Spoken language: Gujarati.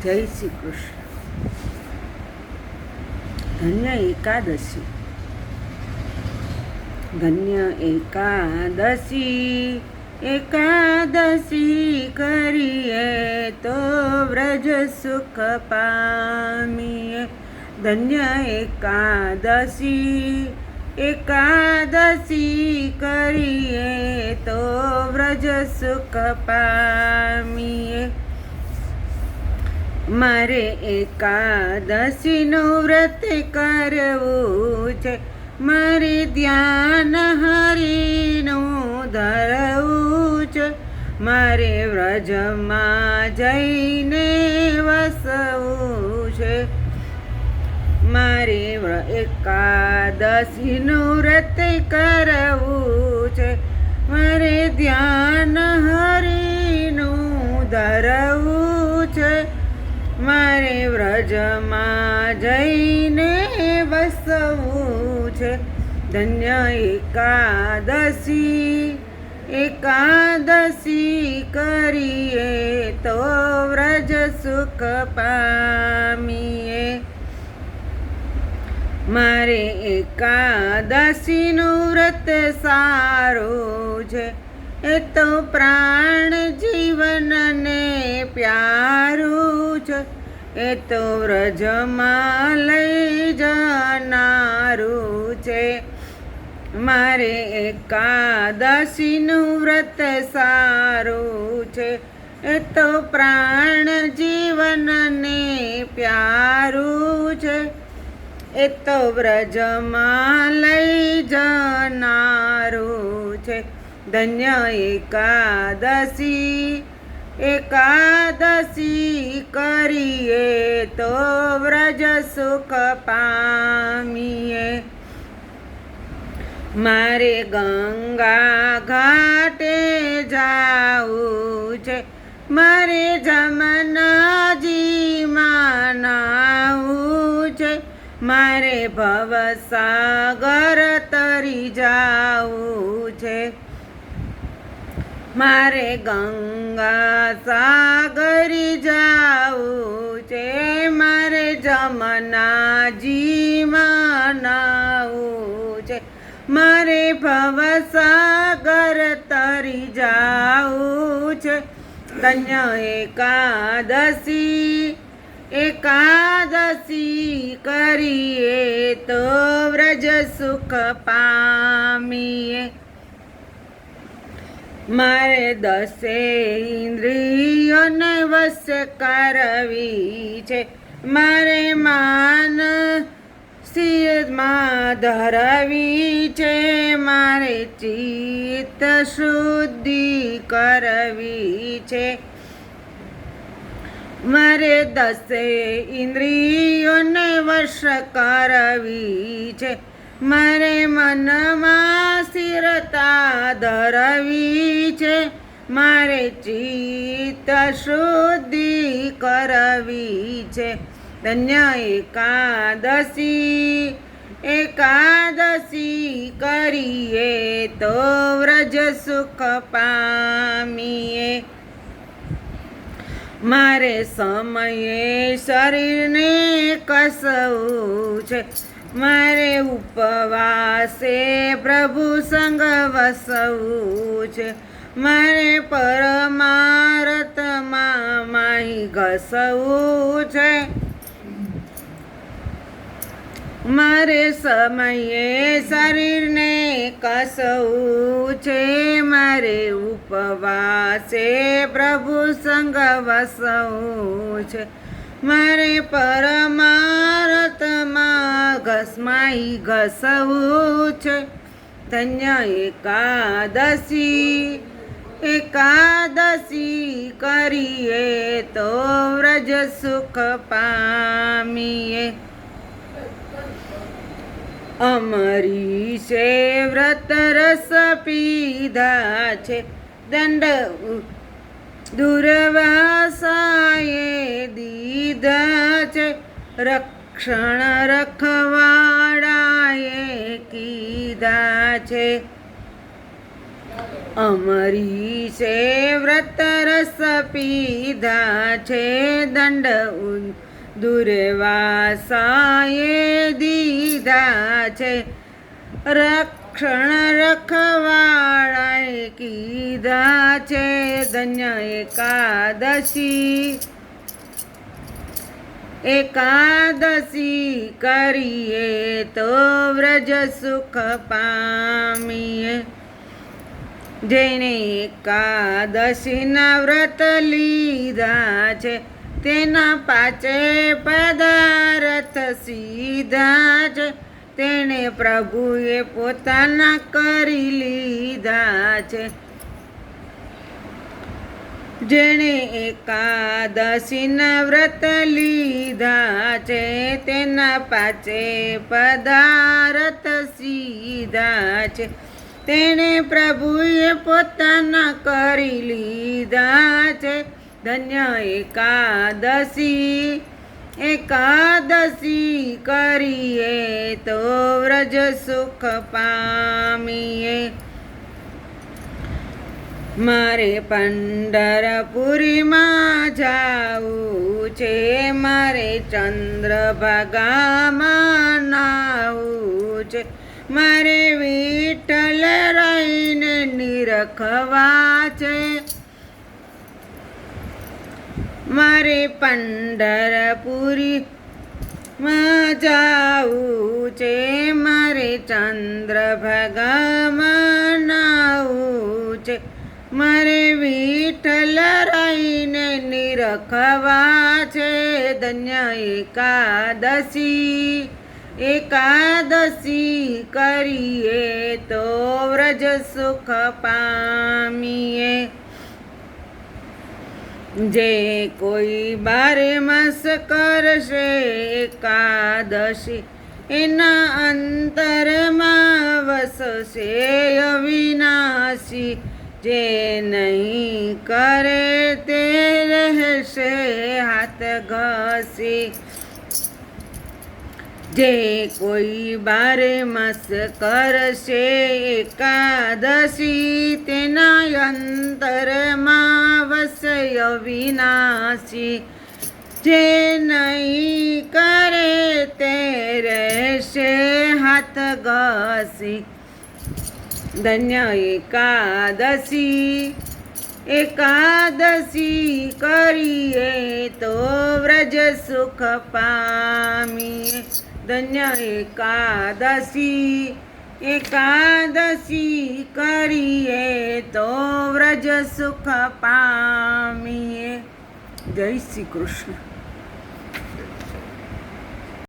જય શ્રી કૃષ્ણ. ધન્ય એકાદશી. ધન્ય એકાદશી, એકાદશી કરીએ તો વ્રજ સુખ પામીએ. ધન્ય એકાદશી, એકાદશી કરીએ તો વ્રજ સુખ પામીએ. મારે એકાદશીનું વ્રત કરવું છે, મારે ધ્યાન હરિનું ધરવું છે, મારે વ્રજમાં જઈને વસવું છે. મારે એકાદશીનું વ્રત કરવું છે, મારે ધ્યાન હરિનું ધરવું છે, મારે વ્રજમાં જઈને વસવું છે. ધન્ય એકાદશી, એકાદશી કરીએ તો વ્રજ સુખ પામીએ. મારે એકાદશીનું વ્રત સારું છે, એ તો પ્રાણ જીવનને પ્યારું છે, એ તો વ્રજમાં લઈ જનારું છે. મારે એકાદશીનું વ્રત સારું છે, એ તો પ્રાણ જીવનને પ્યારું છે, એ તો વ્રજમાં લઈ જનારું છે. ધન્ય એકાદશી, એકાદશી કરીએ તો વ્રજ સુખ પામીએ. મારે ગંગા ઘાટે જાવું છે, મારે જમનાજીમાં નાવું છે, મારે ભવસાગર તરી જાવું છે. મારે ગંગા સાગરી જાવું છે, મારે જમનાજીમાં નાવું છે, મારે ભવસાગર તરી જાવું છે. ધન્ય એકાદશી, એકાદશી કરીએ તો વ્રજ સુખ પામીએ. મારે દસે ઇન્દ્રિયોને વશ કરવી છે, મારે માન શિરમાં ધરવી છે, મારે ચિત્ત શુદ્ધિ કરવી છે. મારે દસે ઇન્દ્રિયોને વશ કરવી છે, મારે મનમાં સ્થિરતા ધરવી છે, મારે ચિત્ત શુદ્ધિ કરવી છે. ધન્ય એકાદશી, એકાદશી કરીએ તો વ્રજ સુખ પામીએ. મારે સમયે શરીરને કસવું છે, મારે ઉપવાસે પ્રભુ સંગ વસવું છે, મારે પરમાર્થમાં માહી ઘસવું છે. મારે સમયે શરીરને કસવું છે, મારે ઉપવાસે પ્રભુ સંગ વસવું છે, મારે પરમાર્થમાં ઘસમાઈ ઘસવું છે. ધન્ય એકાદશી, એકાદશી કરીએ તો વ્રજ સુખ પામીએ. અમરીશે વ્રત રસ પીધા છે, દંડ દુર્વાસાએ દીધા છે, રક્ષણ રખવાડાએ કીધા છે. અમરીશે વ્રત રસ પીધા છે, દંડ દુર્વાસાએ દીધા છે, રક્ષણ રખવાળાએ કીધા છે, ધન્ય એકાદશી એકાદશી કરીએ તો વ્રજ સુખ પામીએ. જેને એકાદશીના વ્રત લીધા છે, તેના પાચે પદાર્થ સીધા છે, તેણે પ્રભુએ પોતાના કરી લીધા છે. જેણે એકાદશીના વ્રત લીધા છે, તેના પાચે પદાર્થ સીધા છે, તેણે પ્રભુએ પોતાના કરી લીધા છે. ધન્ય એકાદશી એકાદશી કરીએ તો વ્રજ સુખ પામીએ. મારે પંઢરપુરીમાં જાવું છે, મારે ચંદ્રભાગામાં નાવું છે, મારે વિઠ્ઠલ રહીને નિરખવા છે. મારે પંઢરપુરીમાં જાવું છે, મારે ચંદ્રભાગામાં નાવું છે, મારે વિઠ્ઠલ રહીને નિરખવા છે. ધન્ય એકાદશી એકાદશી કરીએ તો વ્રજ સુખ પામીએ. જે કોઈ 12 માસ કરશે એકાદશી, એના અંતરમાં વસશે અવિનાશી. જે નહીં કરે તે રહેશે હાથ ઘસી. જે કોઈ 12 માસ કરશે એકાદશી, તેના અંતરમાં વસે અવિનાશી. જે નહીં કરે તે રહેશે હાથ ઘસી. ધન્ય એકાદશી એકાદશી કરીએ તો વ્રજ સુખ પામીએ. ધન્ય એકાદશી એકાદશી કરીએ તો વ્રજ સુખ પામીએ. જય શ્રી કૃષ્ણ.